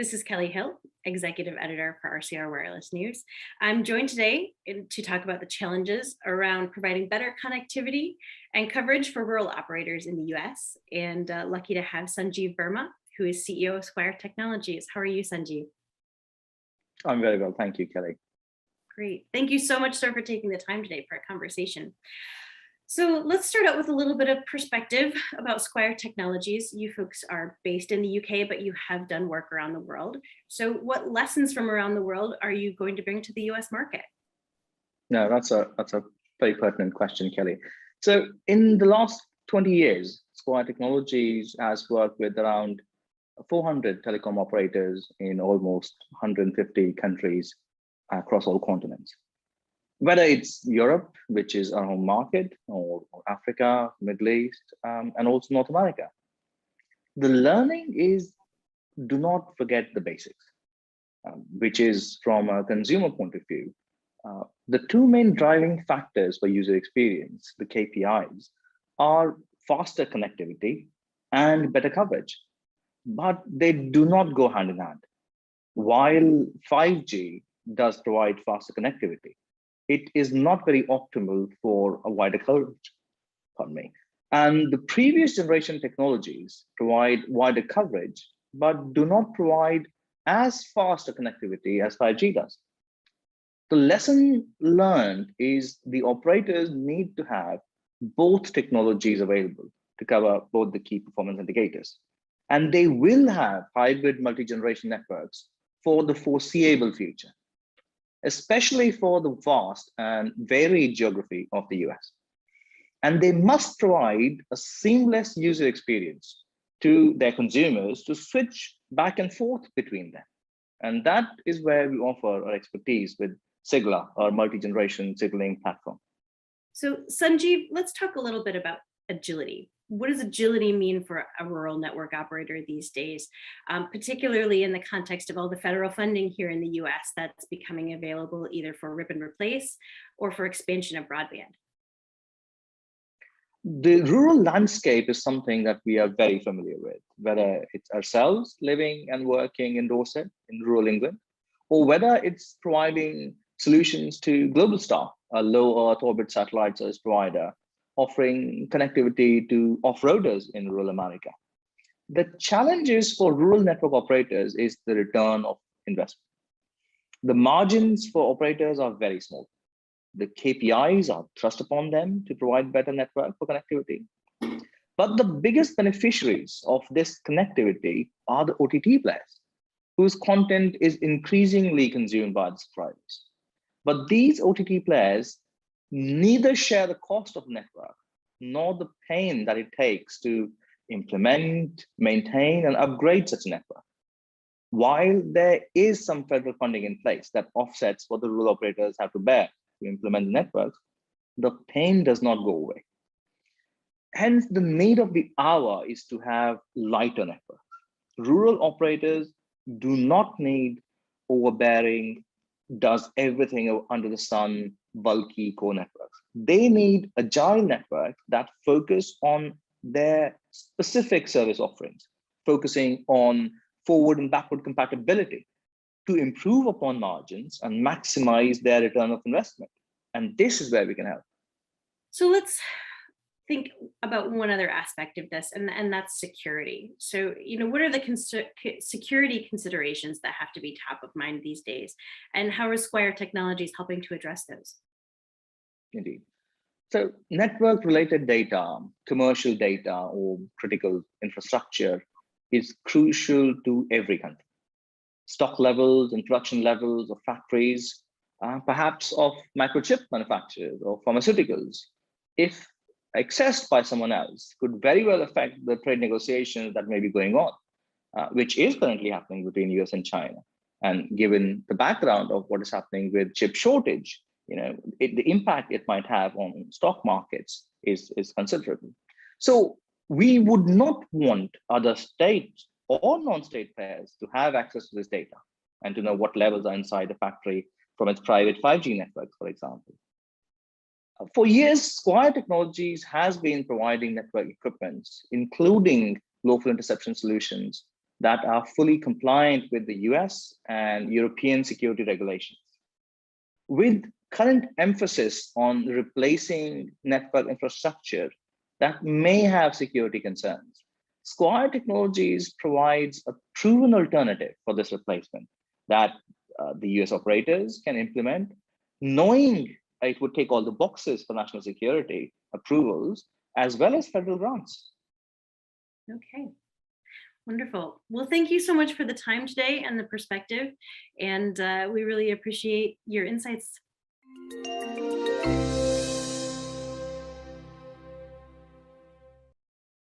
This is Kelly Hill, Executive Editor for RCR Wireless News. I'm joined today to talk about the challenges around providing better connectivity and coverage for rural operators in the US, and lucky to have Sanjeev Verma, who is CEO of Squire Technologies. How are you, Sanjeev? I'm very well, thank you, Kelly. Great. Thank you so much, sir, for taking the time today for a conversation. So let's start out with a little bit of perspective about Squire Technologies. You folks are based in the UK, but you have done work around the world. So what lessons from around the world are you going to bring to the US market? No, that's a very pertinent question, Kelly. So in the last 20 years, Squire Technologies has worked with around 400 telecom operators in almost 150 countries across all continents. Whether it's Europe, which is our home market, or Africa, Middle East, and also North America. The learning is do not forget the basics, which is from a consumer point of view. The two main driving factors for user experience, the KPIs, are faster connectivity and better coverage, but they do not go hand in hand. While 5G does provide faster connectivity, it is not very optimal for a wider coverage, And the previous generation technologies provide wider coverage, but do not provide as fast a connectivity as 5G does. The lesson learned is the operators need to have both technologies available to cover both the key performance indicators. And they will have hybrid multi-generation networks for the foreseeable future, especially for the vast and varied geography of the US. And they must provide a seamless user experience to their consumers to switch back and forth between them. And that is where we offer our expertise with Sigla, our multi-generation signaling platform. So Sanjeev, let's talk a little bit about agility. What does agility mean for a rural network operator these days, particularly in the context of all the federal funding here in the US that's becoming available either for rip and replace or for expansion of broadband? The rural landscape is something that we are very familiar with, whether it's ourselves living and working in Dorset in rural England, or whether it's providing solutions to Globalstar, a low Earth orbit satellite service provider, offering connectivity to off-roaders in rural America. The challenges for rural network operators is the return of investment. The margins for operators are very small. The KPIs are thrust upon them to provide better network for connectivity. But the biggest beneficiaries of this connectivity are the OTT players, whose content is increasingly consumed by the subscribers. But these OTT players neither share the cost of network nor the pain that it takes to implement, maintain, and upgrade such a network. While there is some federal funding in place that offsets what the rural operators have to bear to implement the networks, the pain does not go away. Hence, the need of the hour is to have lighter networks. Rural operators do not need overbearing, does everything under the sun, bulky core networks. They need agile networks that focus on their specific service offerings, focusing on forward and backward compatibility to improve upon margins and maximize their return of investment. And this is where we can help. So let's think about one other aspect of this, and that's security. So, what are the security considerations that have to be top of mind these days? And how are Squire Technologies helping to address those? Indeed. So network-related data, commercial data, or critical infrastructure is crucial to every country. Stock levels and production levels of factories, perhaps of microchip manufacturers or pharmaceuticals, if accessed by someone else, could very well affect the trade negotiations that may be going on, which is currently happening between US and China. And given the background of what is happening with chip shortage, the impact it might have on stock markets is considerable. So we would not want other states or non-state players to have access to this data and to know what levels are inside the factory from its private 5G networks, for example. For years, Squire Technologies has been providing network equipment, including local interception solutions, that are fully compliant with the US and European security regulations. With current emphasis on replacing network infrastructure that may have security concerns, Squire Technologies provides a proven alternative for this replacement that the US operators can implement, knowing it would take all the boxes for national security approvals, as well as federal grants. Okay. Wonderful. Well, thank you so much for the time today and the perspective. And we really appreciate your insights.